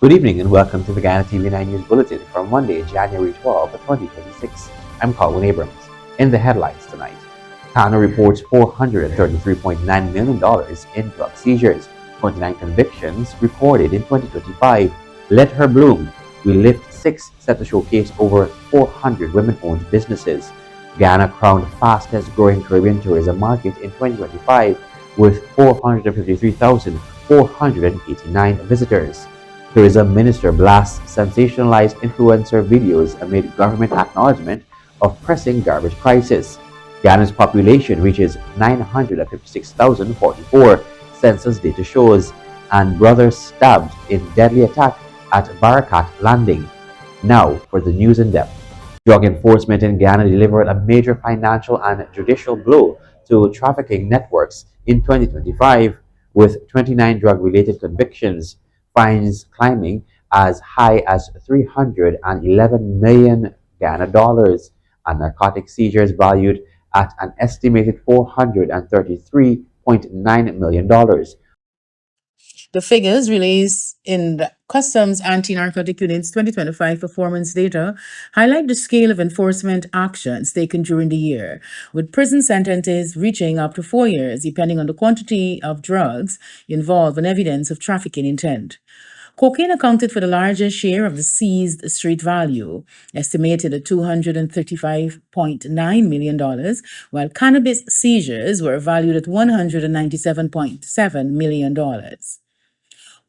Good evening and welcome to the Ghana TV9 News Bulletin for Monday, January 12, 2026. I'm Colin Abrams. In the headlines tonight, Ghana reports $433.9 million in drug seizures, 29 convictions recorded in 2025. Let her bloom. We lift 6 set to showcase over 400 women-owned businesses. Ghana crowned fastest growing Caribbean tourism market in 2025 with 453,489 visitors. Tourism Minister blasts sensationalized influencer videos amid government acknowledgement of pressing garbage crisis. Ghana's population reaches 956,044, census data shows, and brothers stabbed in deadly attack at Barakat landing. Now for the news in depth. Drug enforcement in Ghana delivered a major financial and judicial blow to trafficking networks in 2025, with 29 drug-related convictions, fines climbing as high as 311 million Ghana dollars, and narcotic seizures valued at an estimated $433.9 million. The figures released in the Customs Anti-Narcotic Unit's 2025 performance data highlight the scale of enforcement actions taken during the year, with prison sentences reaching up to 4 years depending on the quantity of drugs involved and evidence of trafficking intent. Cocaine accounted for the largest share of the seized street value, estimated at $235.9 million, while cannabis seizures were valued at $197.7 million.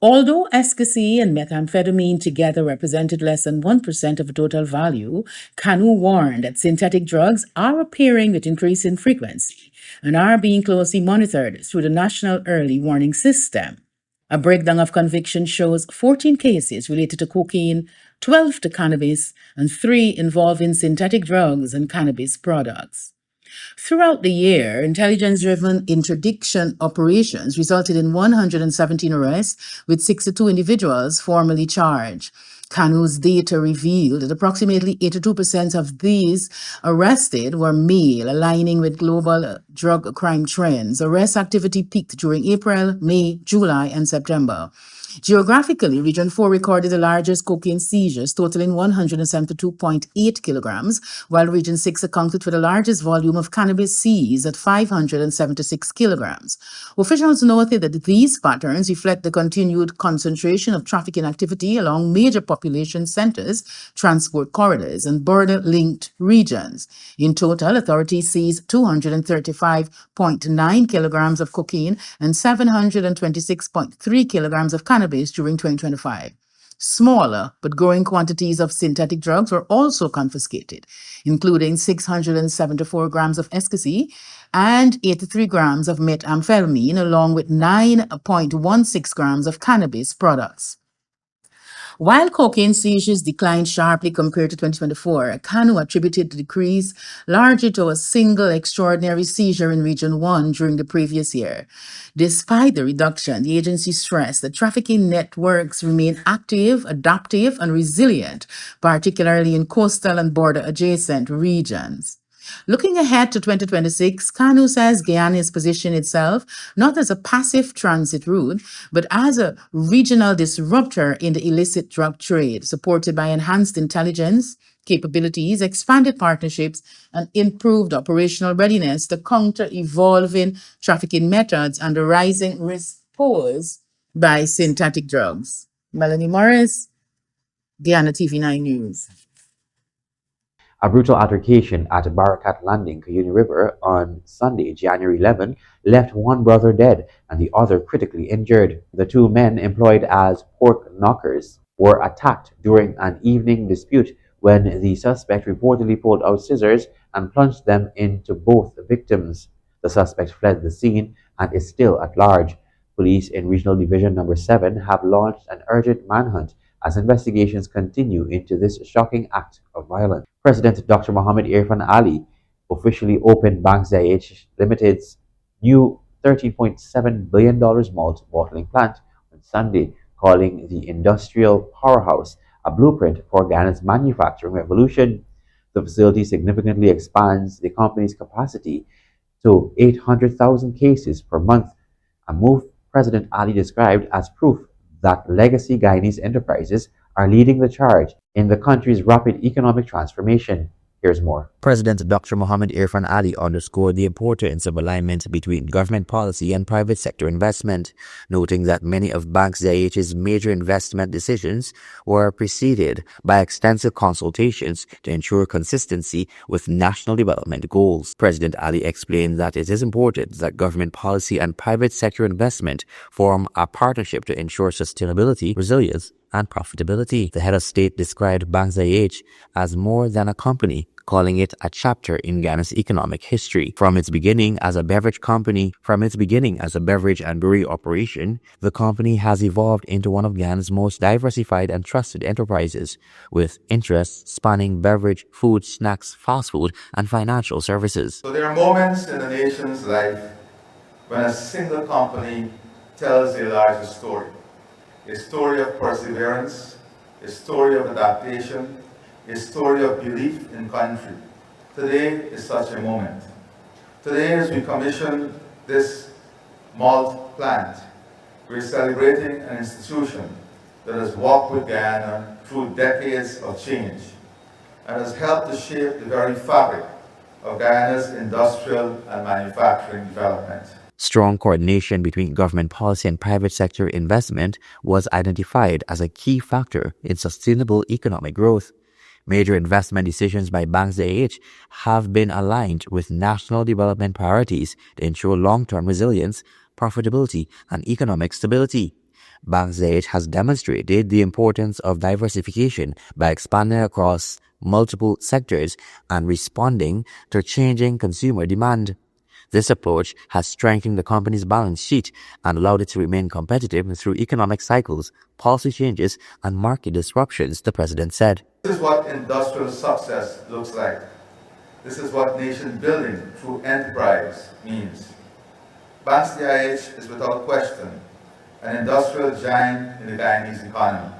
Although ecstasy and methamphetamine together represented less than 1% of the total value, Kanu warned that synthetic drugs are appearing with increasing frequency and are being closely monitored through the National Early Warning System. A breakdown of conviction shows 14 cases related to cocaine, 12 to cannabis, and 3 involving synthetic drugs and cannabis products. Throughout the year, intelligence-driven interdiction operations resulted in 117 arrests, with 62 individuals formally charged. Kanu's data revealed that approximately 82% of these arrested were male, aligning with global drug crime trends. Arrest activity peaked during April, May, July, and September. Geographically, Region 4 recorded the largest cocaine seizures, totaling 172.8 kilograms, while Region 6 accounted for the largest volume of cannabis seized at 576 kilograms. Officials noted that these patterns reflect the continued concentration of trafficking activity along major population centers, transport corridors, and border-linked regions. In total, authorities seized 235.9 kilograms of cocaine and 726.3 kilograms of cannabis during 2025. Smaller but growing quantities of synthetic drugs were also confiscated, including 674 grams of ecstasy and 83 grams of methamphetamine, along with 9.16 grams of cannabis products. While cocaine seizures declined sharply compared to 2024, Kanu attributed the decrease largely to a single extraordinary seizure in Region 1 during the previous year. Despite the reduction, the agency stressed that trafficking networks remain active, adaptive, and resilient, particularly in coastal and border adjacent regions. Looking ahead to 2026, Kanu says Guyana is positioning itself not as a passive transit route, but as a regional disruptor in the illicit drug trade, supported by enhanced intelligence capabilities, expanded partnerships, and improved operational readiness to counter evolving trafficking methods and the rising risk posed by synthetic drugs. Melanie Morris, Guyana TV9 News. A brutal altercation at Barakat Landing, Cuyuni River on Sunday, January 11, left one brother dead and the other critically injured. The two men employed as pork knockers were attacked during an evening dispute when the suspect reportedly pulled out scissors and plunged them into both victims. The suspect fled the scene and is still at large. Police in Regional Division Number 7 have launched an urgent manhunt as investigations continue into this shocking act of violence. President Dr. Mohammed Irfan Ali officially opened Bank Zayed Limited's new $13.7 billion malt bottling plant on Sunday, calling the industrial powerhouse a blueprint for Ghana's manufacturing revolution. The facility significantly expands the company's capacity to 800,000 cases per month, a move President Ali described as proof that legacy Guyanese enterprises are leading the charge in the country's rapid economic transformation. Here's more. President Dr. Mohammed Irfan Ali underscored the importance of alignment between government policy and private sector investment, noting that many of Bank Zayach's major investment decisions were preceded by extensive consultations to ensure consistency with national development goals. President Ali explained that it is important that government policy and private sector investment form a partnership to ensure sustainability, resilience, and profitability. The head of state described Bank Zayach as more than a company, calling it a chapter in Ghana's economic history. From its beginning as a beverage and brewery operation, the company has evolved into one of Ghana's most diversified and trusted enterprises, with interests spanning beverage, food, snacks, fast food, and financial services. So there are moments in a nation's life when a single company tells a larger story. A story of perseverance, a story of adaptation, a story of belief in country. Today is such a moment. Today, as we commission this malt plant, we're celebrating an institution that has walked with Guyana through decades of change and has helped to shape the very fabric of Guyana's industrial and manufacturing development. Strong coordination between government policy and private sector investment was identified as a key factor in sustainable economic growth. Major investment decisions by Bank Zayach have been aligned with national development priorities to ensure long-term resilience, profitability, and economic stability. Bank Zayach has demonstrated the importance of diversification by expanding across multiple sectors and responding to changing consumer demand. This approach has strengthened the company's balance sheet and allowed it to remain competitive through economic cycles, policy changes, and market disruptions, the president said. This is what industrial success looks like. This is what nation building through enterprise means. Bank Zayach is without question an industrial giant in the Guyanese economy.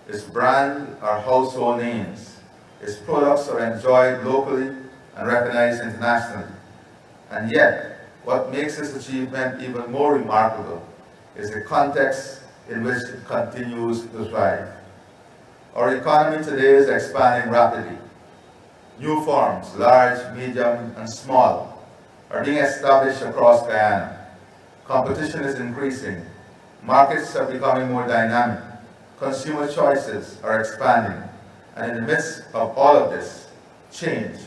Its brand are household names. Its products are enjoyed locally and recognized internationally. And yet, what makes this achievement even more remarkable is the context in which it continues to thrive. Our economy today is expanding rapidly. New firms, large, medium, and small, are being established across Guyana. Competition is increasing. Markets are becoming more dynamic. Consumer choices are expanding. And in the midst of all of this change,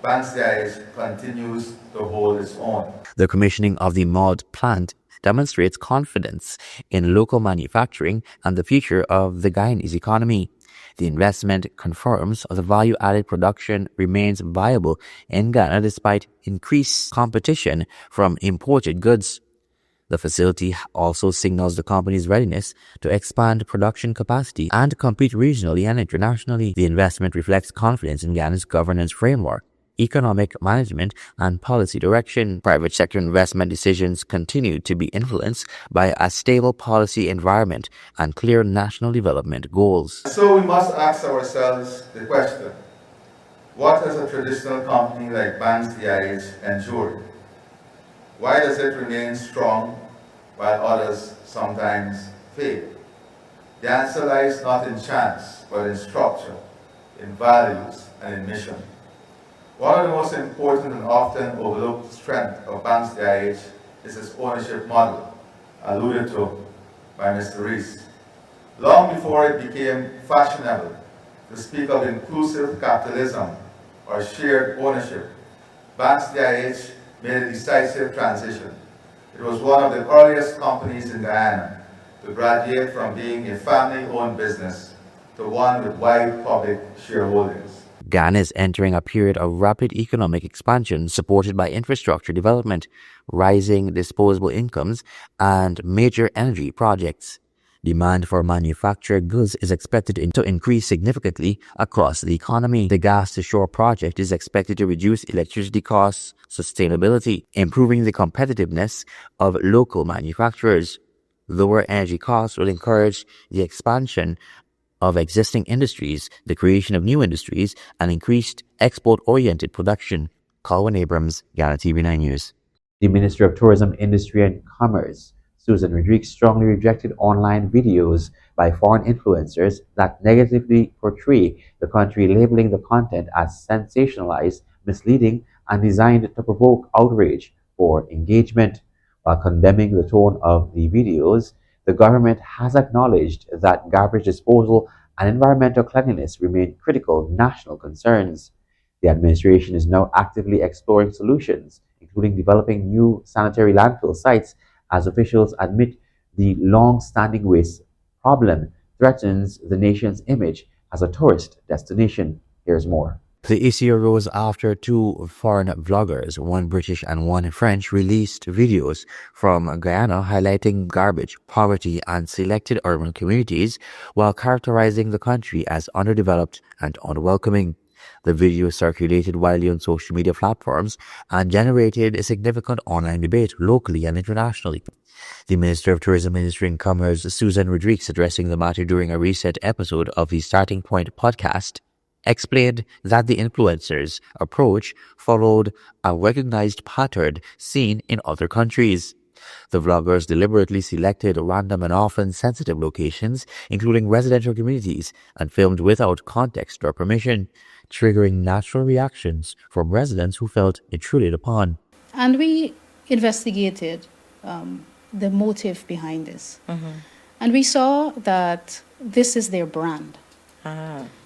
Bank Zayach continues to hold its own. The commissioning of the malt plant demonstrates confidence in local manufacturing and the future of the Guyanese economy. The investment confirms the value-added production remains viable in Ghana despite increased competition from imported goods. The facility also signals the company's readiness to expand production capacity and compete regionally and internationally. The investment reflects confidence in Ghana's governance framework, economic management, and policy direction. Private sector investment decisions continue to be influenced by a stable policy environment and clear national development goals. So we must ask ourselves the question, what has a traditional company like Bank Zayach endured? Why does it remain strong while others sometimes fail? The answer lies not in chance, but in structure, in values, and in mission. One of the most important and often overlooked strengths of Bank Zayach is its ownership model, alluded to by Mr. Rees. Long before it became fashionable to speak of inclusive capitalism or shared ownership, Bank Zayach made a decisive transition. It was one of the earliest companies in Guyana to graduate from being a family-owned business to one with wide public shareholdings. Ghana is entering a period of rapid economic expansion supported by infrastructure development, rising disposable incomes, and major energy projects. Demand for manufactured goods is expected to increase significantly across the economy. The gas-to-shore project is expected to reduce electricity costs, sustainability, improving the competitiveness of local manufacturers. Lower energy costs will encourage the expansion of existing industries, the creation of new industries, and increased export-oriented production. Colwyn Abrams, Ghana TV9 News. The Minister of Tourism, Industry and Commerce Susan Rodriguez strongly rejected online videos by foreign influencers that negatively portray the country, labeling the content as sensationalized, misleading, and designed to provoke outrage or engagement. While condemning the tone of the videos, the government has acknowledged that garbage disposal and environmental cleanliness remain critical national concerns. The administration is now actively exploring solutions, including developing new sanitary landfill sites, as officials admit the long standing waste problem threatens the nation's image as a tourist destination. Here's more. The issue arose after two foreign vloggers, one British and one French, released videos from Guyana highlighting garbage, poverty, and selected urban communities while characterizing the country as underdeveloped and unwelcoming. The videos circulated widely on social media platforms and generated a significant online debate locally and internationally. The Minister of Tourism, Industry and Commerce, Susan Rodriguez, addressing the matter during a recent episode of the Starting Point podcast, explained that the influencers' approach followed a recognized pattern seen in other countries. The vloggers deliberately selected random and often sensitive locations, including residential communities, and filmed without context or permission, triggering natural reactions from residents who felt intruded upon. And we investigated the motive behind this. And we saw that this is their brand.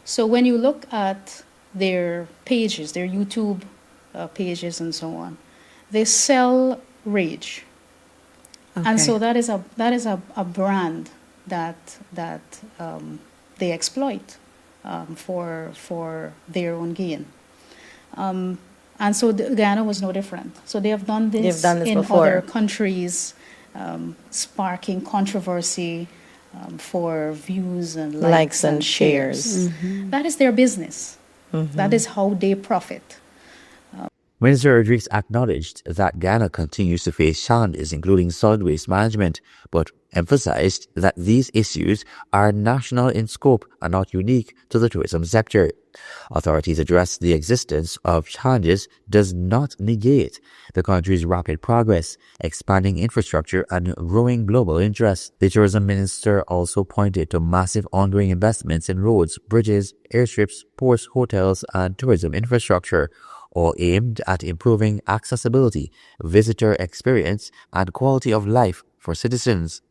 So when you look at their pages, their YouTube pages and so on, they sell rage. Okay. And so that is a brand that they exploit for their own gain. And so Guyana was no different. So they have done They've this, done this in before. other countries, sparking controversy for views and likes and shares. That is their business. That is how they profit. Minister Rodriguez acknowledged that Ghana continues to face challenges, including solid waste management, but emphasized that these issues are national in scope and not unique to the tourism sector. Authorities addressed the existence of challenges does not negate the country's rapid progress, expanding infrastructure and growing global interest. The tourism minister also pointed to massive ongoing investments in roads, bridges, airstrips, ports, hotels, and tourism infrastructure, all aimed at improving accessibility, visitor experience, and quality of life for citizens.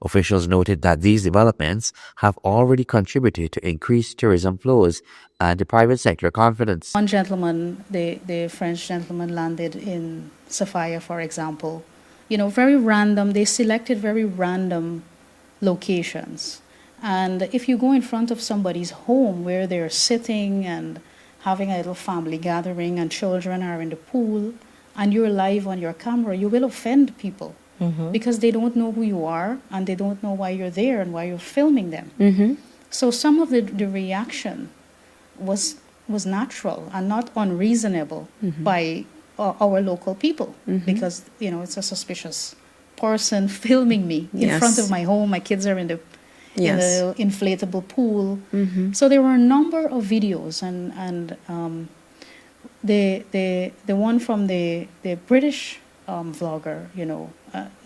Officials noted that these developments have already contributed to increased tourism flows and private sector confidence. One gentleman, the French gentleman, landed in Sophia, for example. Very random. They selected very random locations. And if you go in front of somebody's home where they're sitting and having a little family gathering and children are in the pool and you're live on your camera, you will offend people. Because they don't know who you are and they don't know why you're there and why you're filming them. So some of the reaction was natural and not unreasonable by our local people, because it's a suspicious person filming me in front of my home. My kids are in the inflatable pool. So there were a number of videos, and the one from the British vlogger,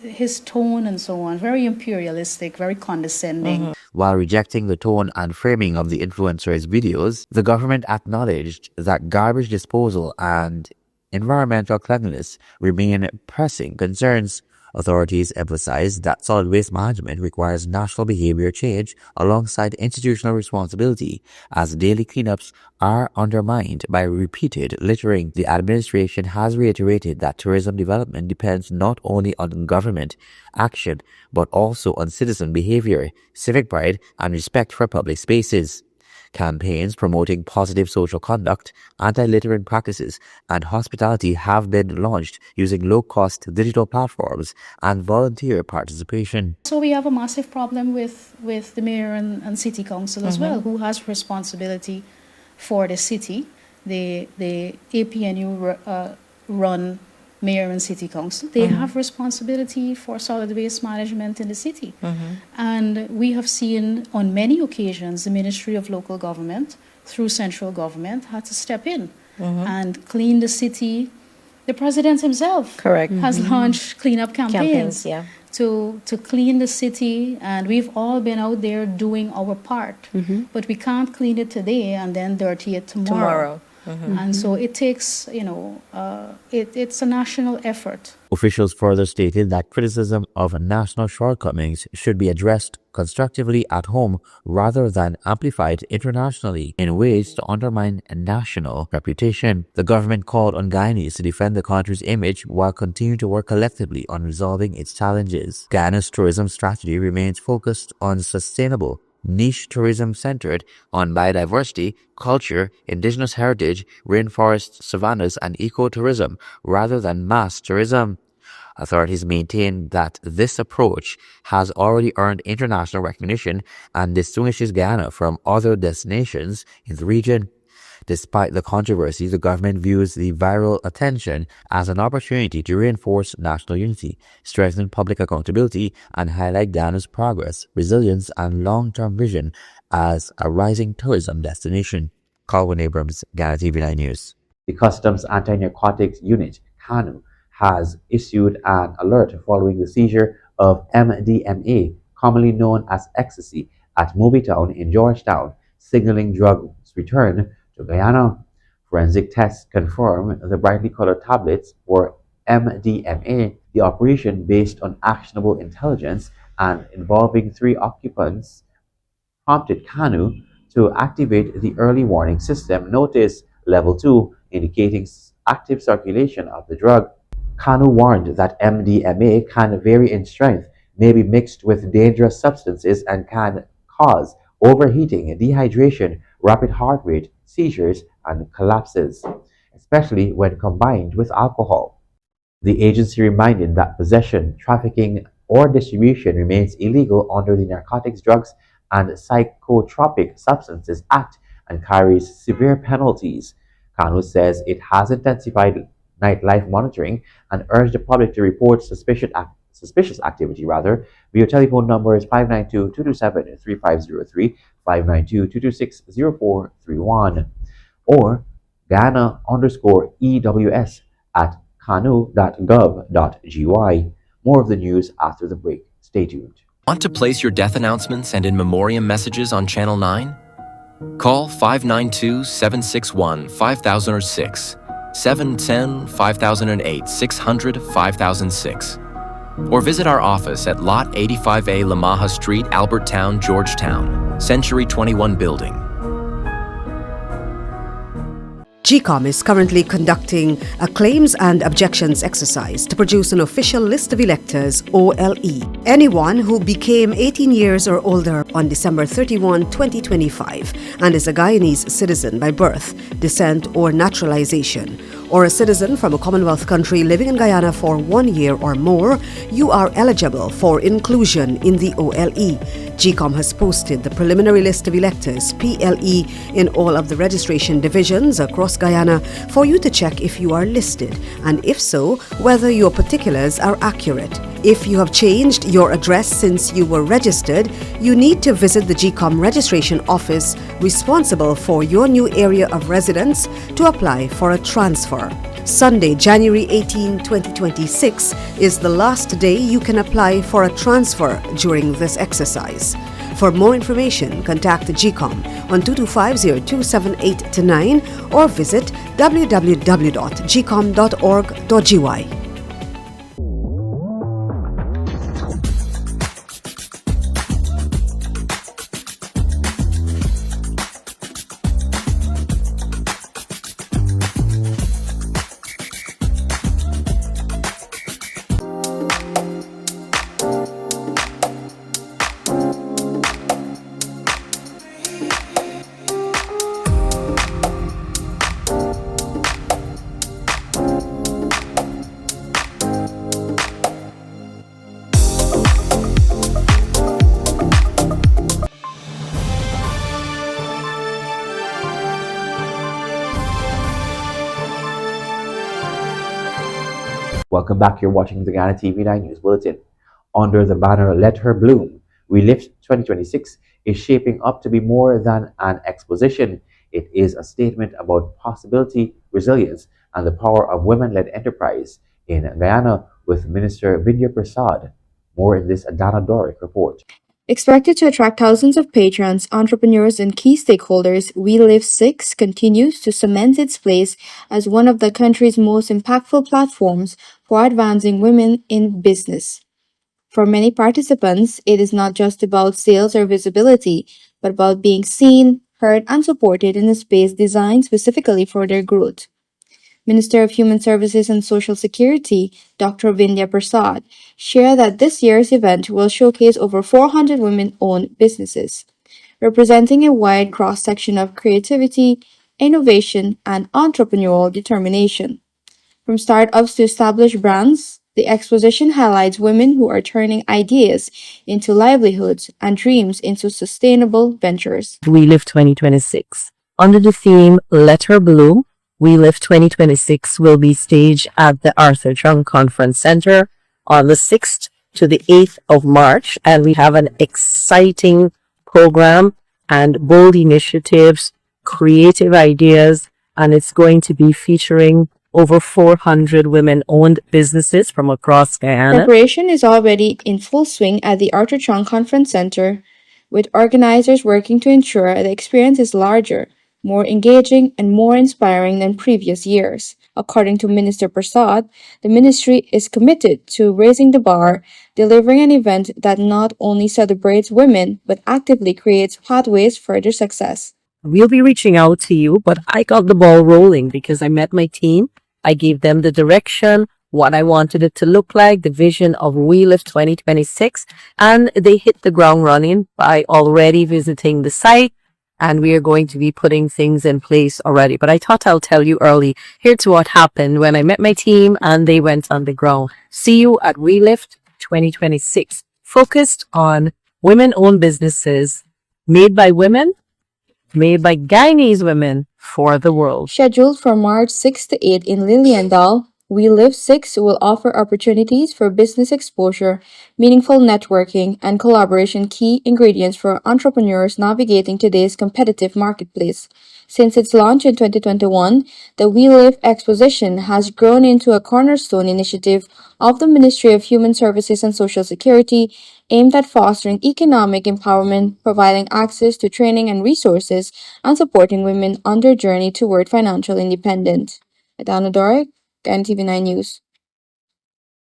his tone and so on, very imperialistic, very condescending. While rejecting the tone and framing of the influencers' videos, the government acknowledged that garbage disposal and environmental cleanliness remain pressing concerns. Authorities emphasized that solid waste management requires national behavior change alongside institutional responsibility, as daily cleanups are undermined by repeated littering. The administration has reiterated that tourism development depends not only on government action, but also on citizen behavior, civic pride, and respect for public spaces. Campaigns promoting positive social conduct, anti-littering practices, and hospitality have been launched using low-cost digital platforms and volunteer participation. So we have a massive problem with the mayor and city council as well, who has responsibility for the city. The APNU run mayor and city council. They have responsibility for solid waste management in the city. And we have seen on many occasions the Ministry of Local Government through central government had to step in and clean the city. The president himself has launched cleanup campaigns. to clean the city, and we've all been out there doing our part. But we can't clean it today and then dirty it tomorrow. And so it takes, it's a national effort. Officials further stated that criticism of national shortcomings should be addressed constructively at home rather than amplified internationally in ways to undermine national reputation. The government called on Guyanese to defend the country's image while continuing to work collectively on resolving its challenges. Guyana's tourism strategy remains focused on sustainable niche tourism centered on biodiversity, culture, indigenous heritage, rainforests, savannas, and ecotourism rather than mass tourism. Authorities maintain that this approach has already earned international recognition and distinguishes Guyana from other destinations in the region. Despite the controversy, the government views the viral attention as an opportunity to reinforce national unity, strengthen public accountability, and highlight Guyana's progress, resilience, and long-term vision as a rising tourism destination. Calvin Abrams, Ghana TV9 News. The Customs Anti-Narcotics Unit, CANU, has issued an alert following the seizure of MDMA, commonly known as ecstasy, at Mobytown in Georgetown, signaling drugs return to Guyana. Forensic tests confirm the brightly colored tablets were MDMA. The operation, based on actionable intelligence and involving 3 occupants, prompted CANU to activate the early warning system notice level 2, indicating active circulation of the drug. CANU warned that MDMA can vary in strength, may be mixed with dangerous substances, and can cause overheating, dehydration, rapid heart rate, seizures, and collapses, especially when combined with alcohol. The agency reminded that possession, trafficking, or distribution remains illegal under the Narcotics, Drugs, and Psychotropic Substances Act and carries severe penalties. CANU says it has intensified nightlife monitoring and urged the public to report suspicious activity via telephone numbers 592-227-3503, 592-226-0431, or Ghana_EWS at canu.gov.gy. More of the news after the break. Stay tuned. Want to place your death announcements and in memoriam messages on Channel 9? Call 592-761-5006, 710-5008, 600-5006. Or visit our office at Lot 85A Lamaha Street, Albertown, Georgetown, Century 21 Building. GCOM is currently conducting a claims and objections exercise to produce an official list of electors, OLE. Anyone who became 18 years or older on December 31, 2025 and is a Guyanese citizen by birth, descent, or naturalization, or a citizen from a Commonwealth country living in Guyana for 1 year or more, you are eligible for inclusion in the OLE. GCOM has posted the preliminary list of electors, PLE, in all of the registration divisions across Guyana for you to check if you are listed, and if so, whether your particulars are accurate. If you have changed your address since you were registered, you need to visit the GCOM registration office responsible for your new area of residence to apply for a transfer. Sunday, January 18, 2026 is the last day you can apply for a transfer during this exercise. For more information, contact GCOM on 225-0278-9 or visit www.gcom.org.gy. Welcome back. You're watching the Ghana TV9 News Bulletin. Under the banner Let Her Bloom, We Lift 2026 is shaping up to be more than an exposition. It is a statement about possibility, resilience, and the power of women-led enterprise in Guyana with Minister Vidya Prasad. More in this Adana Doric report. Expected to attract thousands of patrons, entrepreneurs, and key stakeholders, We Live 6 continues to cement its place as one of the country's most impactful platforms for advancing women in business. For many participants, it is not just about sales or visibility, but about being seen, heard, and supported in a space designed specifically for their growth. Minister of Human Services and Social Security, Dr. Vindya Prasad, shared that this year's event will showcase over 400 women-owned businesses, representing a wide cross-section of creativity, innovation, and entrepreneurial determination. From startups to established brands, the exposition highlights women who are turning ideas into livelihoods and dreams into sustainable ventures. We Live 2026. Under the theme Let Her Bloom, We Live 2026 will be staged at the Arthur Chung Conference Center on the 6th to the 8th of March, and we have an exciting program and bold initiatives, creative ideas, and it's going to be featuring over 400 women-owned businesses from across Guyana. Preparation is already in full swing at the Arthur Chung Conference Center, with organizers working to ensure the experience is larger, more engaging, and more inspiring than previous years. According to Minister Prasad, the ministry is committed to raising the bar, delivering an event that not only celebrates women, but actively creates pathways for their success. We'll be reaching out to you, but I got the ball rolling because I met my team. I gave them the direction, what I wanted it to look like, the vision of We Live 2026, and they hit the ground running by already visiting the site, and we are going to be putting things in place already. But I thought I'll tell you early. Here's what happened when I met my team and they went on the ground. See you at We Live 2026, focused on women-owned businesses made by women, made by Guyanese women for the world. Scheduled for March 6 to 8 in Liliendal, We Live 6 will offer opportunities for business exposure, meaningful networking, and collaboration, key ingredients for entrepreneurs navigating today's competitive marketplace. Since its launch in 2021, the We Live Exposition has grown into a cornerstone initiative of the Ministry of Human Services and Social Security aimed at fostering economic empowerment, providing access to training and resources, and supporting women on their journey toward financial independence. Adana Doric, TV9 News.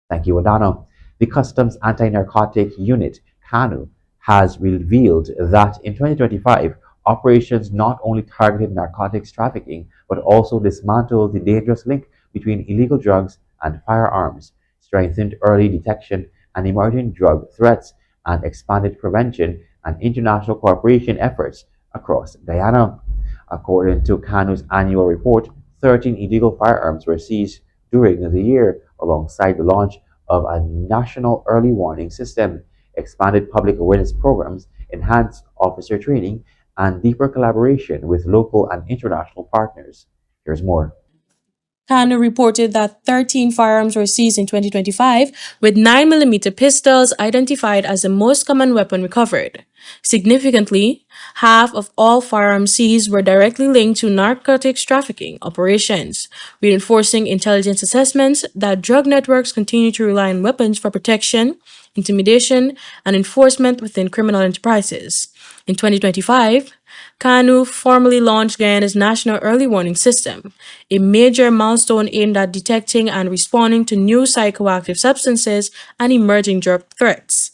Thank you, Adana. The Customs Anti-Narcotic Unit, CANU, has revealed that in 2025, operations not only targeted narcotics trafficking, but also dismantled the dangerous link between illegal drugs and firearms, strengthened early detection and emerging drug threats, and expanded prevention and international cooperation efforts across Guyana. According to CANU's annual report, 13 illegal firearms were seized during the year, alongside the launch of a national early warning system, expanded public awareness programs, enhanced officer training, and deeper collaboration with local and international partners. Here's more. CANU reported that 13 firearms were seized in 2025, with 9mm pistols identified as the most common weapon recovered. Significantly, half of all firearms seized were directly linked to narcotics trafficking operations, reinforcing intelligence assessments that drug networks continue to rely on weapons for protection, intimidation, and enforcement within criminal enterprises. In 2025, CANU formally launched Guyana's National Early Warning System, a major milestone aimed at detecting and responding to new psychoactive substances and emerging drug threats.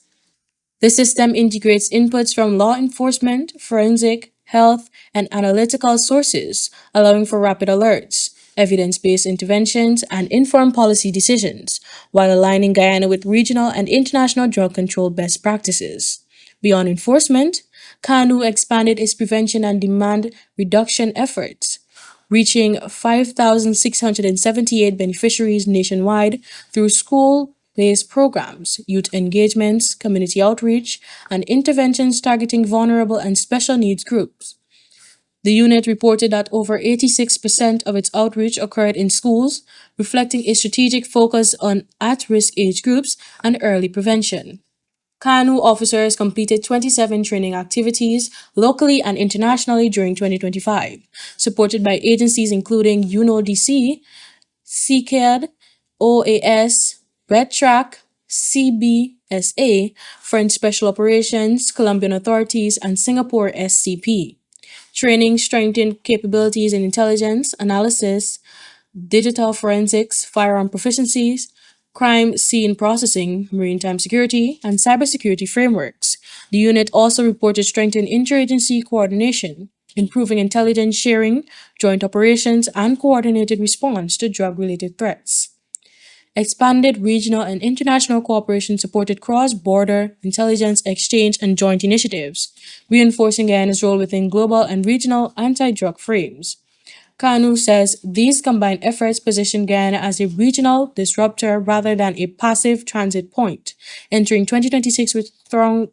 The system integrates inputs from law enforcement, forensic, health, and analytical sources, allowing for rapid alerts, evidence-based interventions, and informed policy decisions, while aligning Guyana with regional and international drug control best practices. Beyond enforcement, CANU expanded its prevention and demand reduction efforts, reaching 5,678 beneficiaries nationwide through school-based programs, youth engagements, community outreach, and interventions targeting vulnerable and special needs groups. The unit reported that over 86% of its outreach occurred in schools, reflecting a strategic focus on at-risk age groups and early prevention. CANU officers completed 27 training activities locally and internationally during 2025, supported by agencies including UNODC, CCAD, OAS, RedTrack, CB, SA, French Special Operations, Colombian authorities, and Singapore SCP. Training strengthened capabilities in intelligence, analysis, digital forensics, firearm proficiencies, crime scene processing, maritime security, and cybersecurity frameworks. The unit also reported strengthened interagency coordination, improving intelligence sharing, joint operations, and coordinated response to drug-related threats. Expanded regional and international cooperation supported cross-border intelligence exchange and joint initiatives, reinforcing Guyana's role within global and regional anti-drug frames. Kanu says these combined efforts position Guyana as a regional disruptor rather than a passive transit point, entering 2026 with strong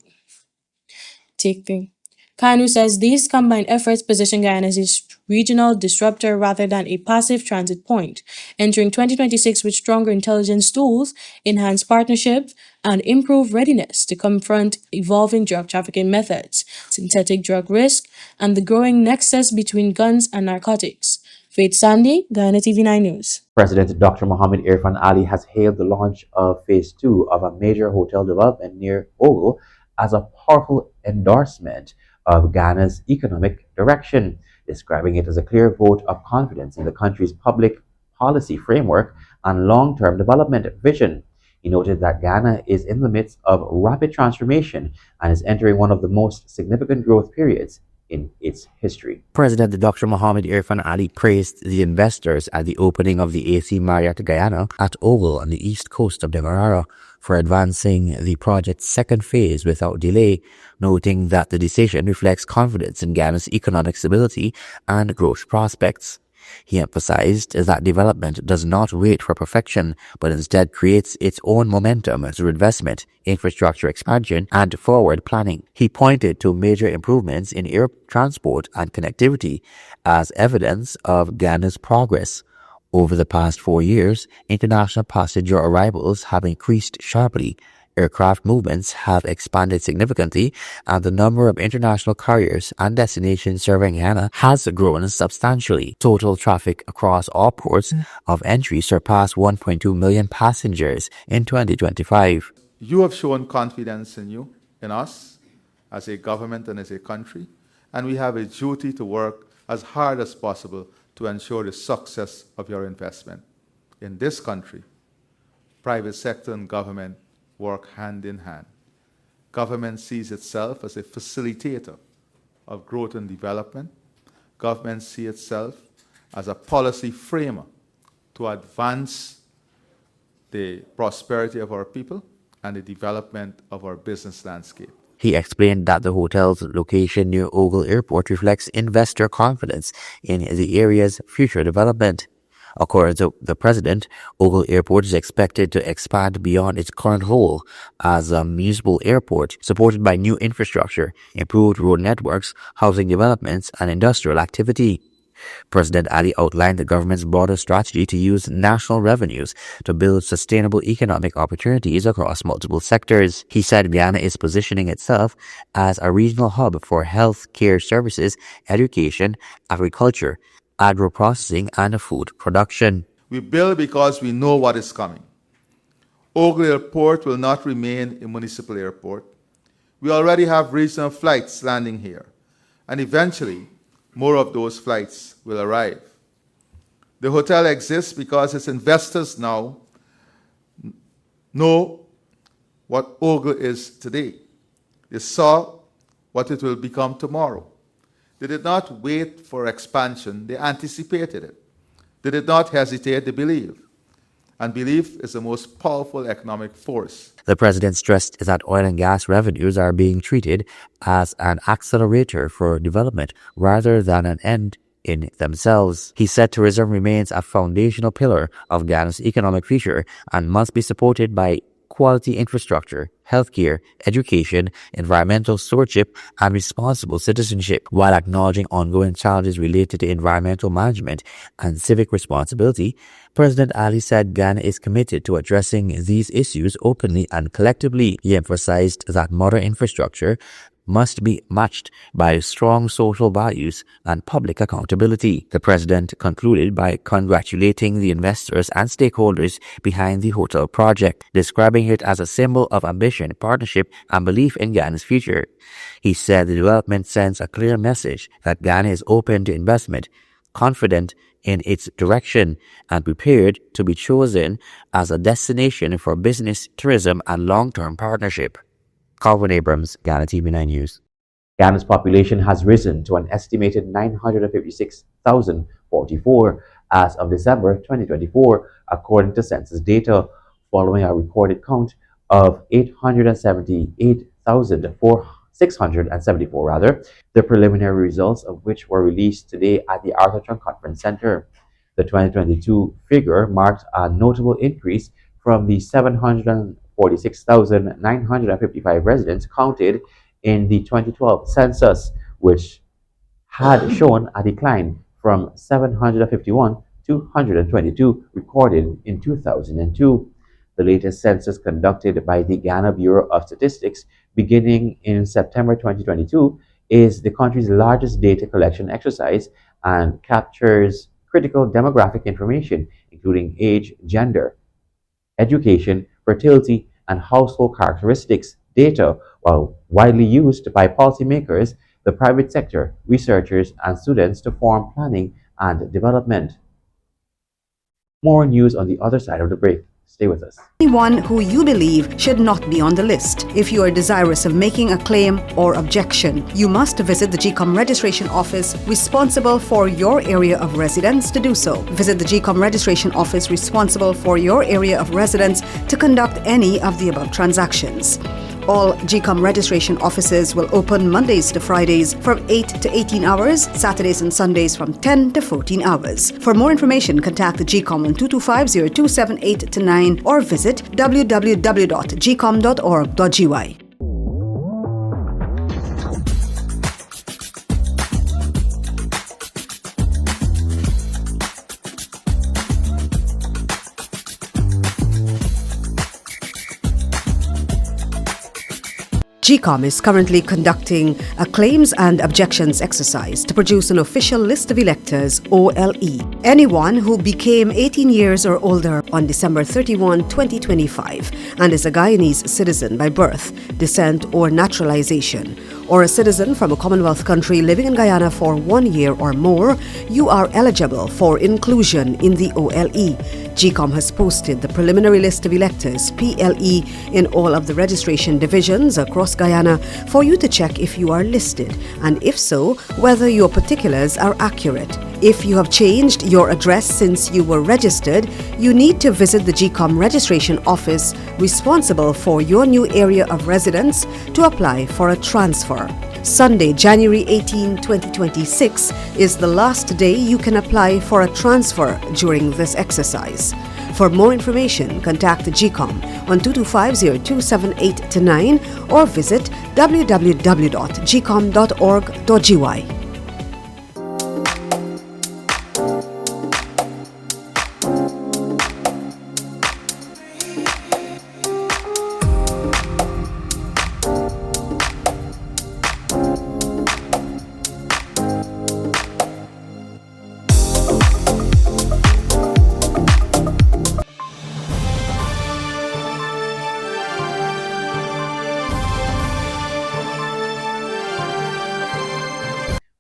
Kanu says these combined efforts position Guyana as a regional disruptor rather than a passive transit point, entering 2026 with stronger intelligence tools, enhanced partnership, and improved readiness to confront evolving drug trafficking methods, synthetic drug risk, and the growing nexus between guns and narcotics. Faith Sandy, Guyana TV9 News. President Dr. Mohamed Irfan Ali has hailed the launch of Phase 2 of a major hotel development near Ogle as a powerful endorsement of Ghana's economic direction, describing it as a clear vote of confidence in the country's public policy framework and long-term development vision. He noted that Ghana is in the midst of rapid transformation and is entering one of the most significant growth periods in its history. President Dr. Mohamed Irfan Ali praised the investors at the opening of the AC Marriott Guyana at Ogle on the east coast of Demerara for advancing the project's second phase without delay, noting that the decision reflects confidence in Ghana's economic stability and growth prospects. He emphasized that development does not wait for perfection, but instead creates its own momentum through investment, infrastructure expansion, and forward planning. He pointed to major improvements in air transport and connectivity as evidence of Ghana's progress. Over the past 4 years, international passenger arrivals have increased sharply. Aircraft movements have expanded significantly, and the number of international carriers and destinations serving Guyana has grown substantially. Total traffic across all ports of entry surpassed 1.2 million passengers in 2025. You have shown confidence in us, as a government and as a country, and we have a duty to work as hard as possible to ensure the success of your investment. In this country, private sector and government work hand in hand. Government sees itself as a facilitator of growth and development. Government sees itself as a policy framer to advance the prosperity of our people and the development of our business landscape. He explained that the hotel's location near Ogle Airport reflects investor confidence in the area's future development. According to the president, Ogle Airport is expected to expand beyond its current role as a municipal airport, supported by new infrastructure, improved road networks, housing developments, and industrial activity. President Ali outlined the government's broader strategy to use national revenues to build sustainable economic opportunities across multiple sectors. He said Guyana is positioning itself as a regional hub for health care services, education, agriculture, agro-processing, and food production. We build because we know what is coming. Ogle Airport will not remain a municipal airport. We already have regional flights landing here, and eventually more of those flights will arrive. The hotel exists because its investors now know what Ogle is today. They saw what it will become tomorrow. They did not wait for expansion, they anticipated it. They did not hesitate, they believed. And belief is the most powerful economic force. The president stressed that oil and gas revenues are being treated as an accelerator for development rather than an end in themselves. He said tourism remains a foundational pillar of Ghana's economic future and must be supported by quality infrastructure, healthcare, education, environmental stewardship, and responsible citizenship. While acknowledging ongoing challenges related to environmental management and civic responsibility, President Ali said Ghana is committed to addressing these issues openly and collectively. He emphasized that modern infrastructure, must be matched by strong social values and public accountability. The president concluded by congratulating the investors and stakeholders behind the hotel project, describing it as a symbol of ambition, partnership, and belief in Ghana's future. He said the development sends a clear message that Ghana is open to investment, confident in its direction, and prepared to be chosen as a destination for business, tourism, and long-term partnership. Calvin Abrams, Ghana TV9 News. Ghana's population has risen to an estimated 956,044 as of December 2024, according to census data, following a recorded count of 878,674, the preliminary results of which were released today at the Arthurton Conference Center. The 2022 figure marked a notable increase from the 746,955 residents counted in the 2012 census, which had shown a decline from 751 to 122 recorded in 2002. The latest census conducted by the Ghana Bureau of Statistics beginning in September 2022 is the country's largest data collection exercise and captures critical demographic information including age, gender, education, fertility, and household characteristics data, while widely used by policymakers, the private sector, researchers, and students to form planning and development. More news on the other side of the break. Stay with us. Anyone who you believe should not be on the list. If you are desirous of making a claim or objection, you must visit the GCOM registration office responsible for your area of residence to do so. Visit the GCOM registration office responsible for your area of residence to conduct any of the above transactions. All GCOM registration offices will open Mondays to Fridays from 8 to 18 hours, Saturdays and Sundays from 10 to 14 hours. For more information, contact the GCOM on 225-0278-9 or visit www.gcom.org.gy. GCOM is currently conducting a claims and objections exercise to produce an official list of electors, OLE. Anyone who became 18 years or older on December 31, 2025 and is a Guyanese citizen by birth, descent, or naturalization, or a citizen from a Commonwealth country living in Guyana for 1 year or more, you are eligible for inclusion in the OLE. GCOM has posted the preliminary list of electors, PLE, in all of the registration divisions across Guyana for you to check if you are listed, and if so, whether your particulars are accurate. If you have changed your address since you were registered, you need to visit the GCOM registration office responsible for your new area of residence to apply for a transfer. Sunday, January 18, 2026 is the last day you can apply for a transfer during this exercise. For more information, contact the GCOM on 225-0278-9 or visit www.gcom.org.gy.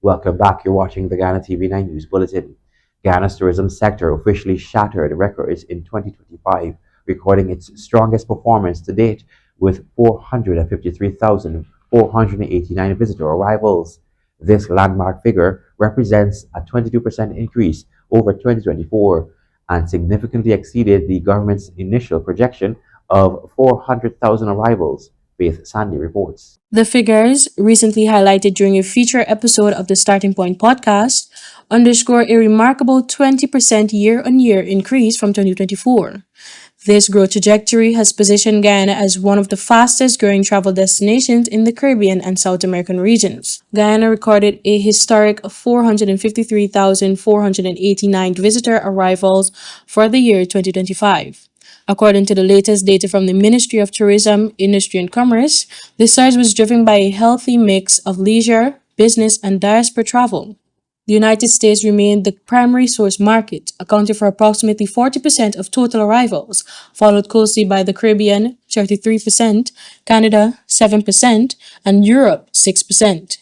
Welcome back. You're watching the Ghana TV9 News Bulletin. Ghana's tourism sector officially shattered records in 2025, recording its strongest performance to date with 453,489 visitor arrivals. This landmark figure represents a 22% increase over 2024 and significantly exceeded the government's initial projection of 400,000 arrivals. Faith Sandy reports. The figures, recently highlighted during a feature episode of the Starting Point podcast, underscore a remarkable 20% year-on-year increase from 2024. This growth trajectory has positioned Guyana as one of the fastest growing travel destinations in the Caribbean and South American regions. Guyana recorded a historic 453,489 visitor arrivals for the year 2025, According to the latest data from the Ministry of Tourism, Industry and Commerce, the surge was driven by a healthy mix of leisure, business, and diaspora travel. The United States remained the primary source market, accounting for approximately 40% of total arrivals, followed closely by the Caribbean, 33%, Canada, 7%, and Europe, 6%.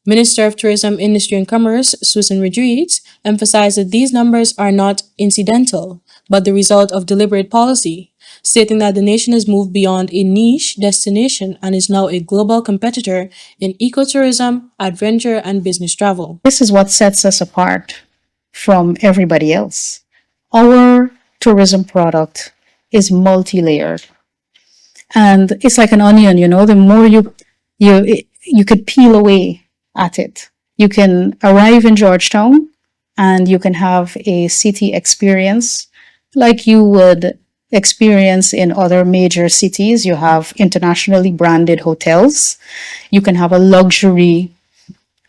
Minister of Tourism, Industry and Commerce, Susan Rodriguez, emphasized that these numbers are not incidental, but the result of deliberate policy, stating that the nation has moved beyond a niche destination and is now a global competitor in ecotourism, adventure, and business travel. This is what sets us apart from everybody else. Our tourism product is multi-layered. And it's like an onion, the more you could peel away at it. You can arrive in Georgetown and you can have a city experience like you would experience in other major cities. You have internationally branded hotels. You can have a luxury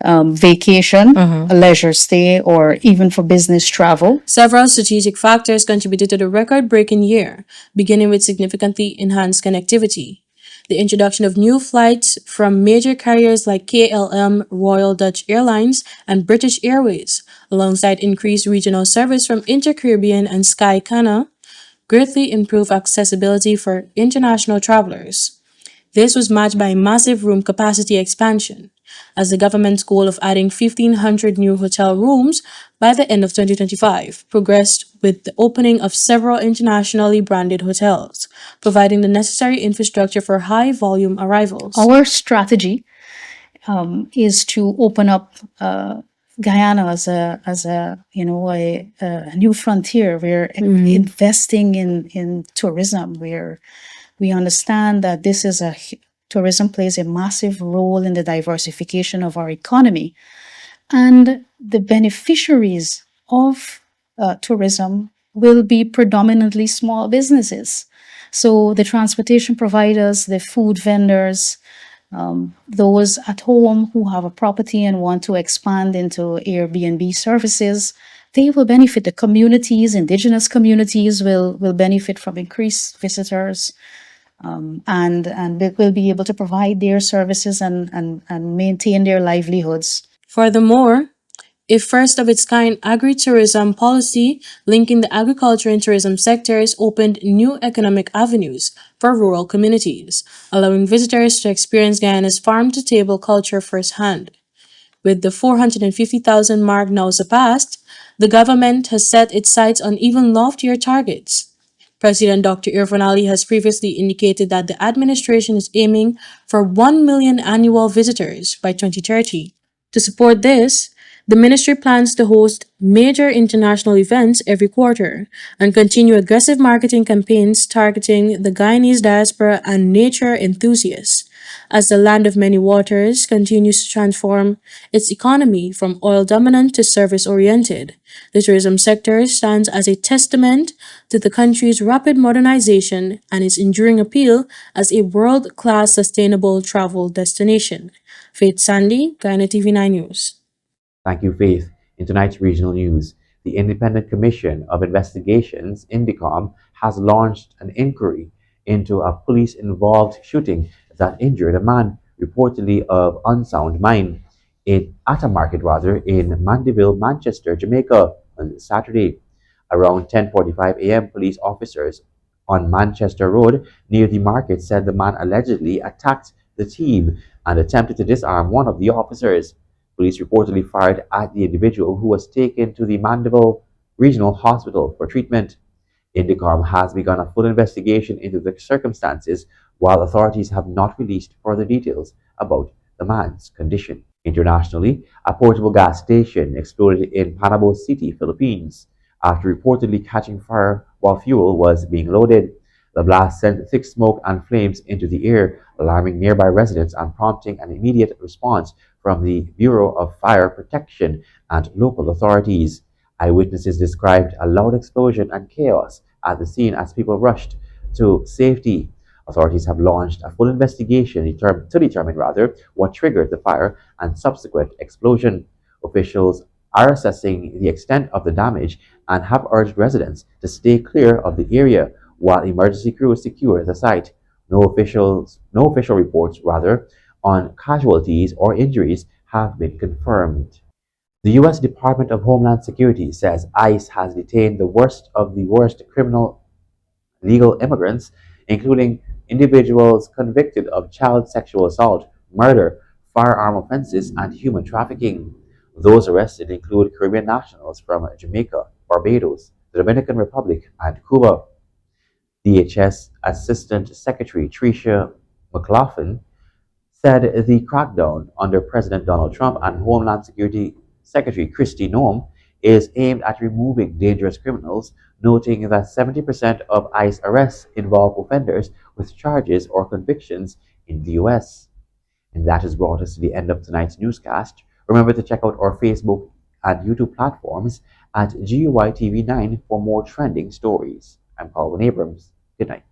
vacation, a leisure stay, or even for business travel. Several strategic factors contributed to the record-breaking year, beginning with significantly enhanced connectivity. The introduction of new flights from major carriers like KLM, Royal Dutch Airlines, and British Airways, alongside increased regional service from Inter-Caribbean and Sky Canada, greatly improved accessibility for international travelers. This was matched by massive room capacity expansion, as the government's goal of adding 1,500 new hotel rooms by the end of 2025 progressed with the opening of several internationally branded hotels, providing the necessary infrastructure for high-volume arrivals. Our strategy is to open up Guyana as a new frontier. We're investing in tourism. We understand that tourism plays a massive role in the diversification of our economy, and the beneficiaries of tourism will be predominantly small businesses. So the transportation providers, the food vendors, those at home who have a property and want to expand into Airbnb services, they will benefit. The communities, indigenous communities will benefit from increased visitors, and they will be able to provide their services and maintain their livelihoods. Furthermore, a first-of-its-kind agri-tourism policy linking the agriculture and tourism sectors opened new economic avenues for rural communities, allowing visitors to experience Guyana's farm-to-table culture firsthand. With the 450,000 mark now surpassed, the government has set its sights on even loftier targets. President Dr. Irfan Ali has previously indicated that the administration is aiming for 1 million annual visitors by 2030. To support this, the ministry plans to host major international events every quarter and continue aggressive marketing campaigns targeting the Guyanese diaspora and nature enthusiasts, as the land of many waters continues to transform its economy from oil-dominant to service-oriented. The tourism sector stands as a testament to the country's rapid modernization and its enduring appeal as a world-class sustainable travel destination. Faith Sandy, Guyana TV9 News. Thank you, Faith. In tonight's regional news, the Independent Commission of Investigations, INDICOM, has launched an inquiry into a police-involved shooting that injured a man, reportedly of unsound mind, at a market in Mandeville, Manchester, Jamaica, on Saturday. Around 10:45 a.m., police officers on Manchester Road near the market said the man allegedly attacked the team and attempted to disarm one of the officers. Police reportedly fired at the individual, who was taken to the Mandeville Regional Hospital for treatment. INDICOM has begun a full investigation into the circumstances, while authorities have not released further details about the man's condition. Internationally, a portable gas station exploded in Panama City, Philippines, after reportedly catching fire while fuel was being loaded. The blast sent thick smoke and flames into the air, alarming nearby residents and prompting an immediate response from the Bureau of Fire Protection and local authorities. Eyewitnesses described a loud explosion and chaos at the scene as people rushed to safety. Authorities have launched a full investigation to determine what triggered the fire and subsequent explosion. Officials are assessing the extent of the damage and have urged residents to stay clear of the area, while emergency crews secure the site. No official reports, on casualties or injuries have been confirmed. The U.S. Department of Homeland Security says ICE has detained the worst of the worst criminal legal immigrants, including individuals convicted of child sexual assault, murder, firearm offenses, and human trafficking. Those arrested include Caribbean nationals from Jamaica, Barbados, the Dominican Republic, and Cuba. DHS Assistant Secretary Tricia McLaughlin said the crackdown under President Donald Trump and Homeland Security Secretary Kristi Noem is aimed at removing dangerous criminals, noting that 70% of ICE arrests involve offenders with charges or convictions in the U.S. And that has brought us to the end of tonight's newscast. Remember to check out our Facebook and YouTube platforms at GUI TV9 for more trending stories. I'm Calvin Abrams. Good night.